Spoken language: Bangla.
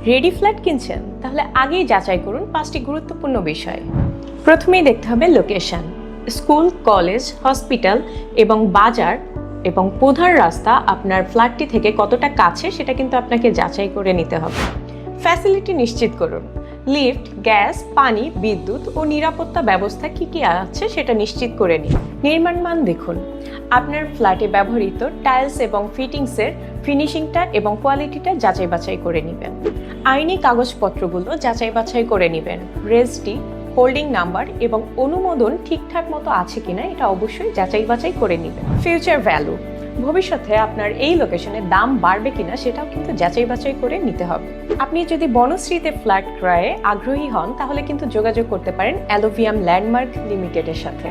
রেডি ফ্ল্যাট কিনছেন? তাহলে আগেই যাচাই করুন 5টি গুরুত্বপূর্ণ বিষয়। প্রথমেই দেখতে হবে লোকেশন। স্কুল, কলেজ, হসপিটাল এবং বাজার এবং প্রধান রাস্তা আপনার ফ্ল্যাটটি থেকে কতটা কাছে সেটা কিন্তু আপনাকে যাচাই করে নিতে হবে। ফ্যাসিলিটি নিশ্চিত করুন। লিফট, গ্যাস, পানি, বিদ্যুৎ ও নিরাপত্তা ব্যবস্থা কি আছে সেটা নিশ্চিত করে নিন। নির্মাণ মান দেখুন। আপনার ফ্ল্যাটে ব্যবহৃত টাইলস এবং ফিটিংসের ফিনিশিংটা এবং কোয়ালিটিটা যাচাই বাছাই করে নেবেন। আইনি কাগজপত্রগুলো যাচাই বাছাই করে নেবেন। রেজিস্ট্রি, হোল্ডিং নাম্বার এবং অনুমোদন ঠিকঠাক মতো আছে কিনা এটা অবশ্যই যাচাই বাছাই করে নেবেন। ফিউচার ভ্যালু, ভবিষ্যতে আপনার এই লোকেশনের দাম বাড়বে কিনা সেটাও কিন্তু যাচাই বাছাই করে নিতে হবে। আপনি যদি বনশ্রীতে ফ্ল্যাট ক্রয়ে আগ্রহী হন তাহলে কিন্তু যোগাযোগ করতে পারেন অ্যালোভিয়াম ল্যান্ডমার্ক লিমিটেডের সাথে।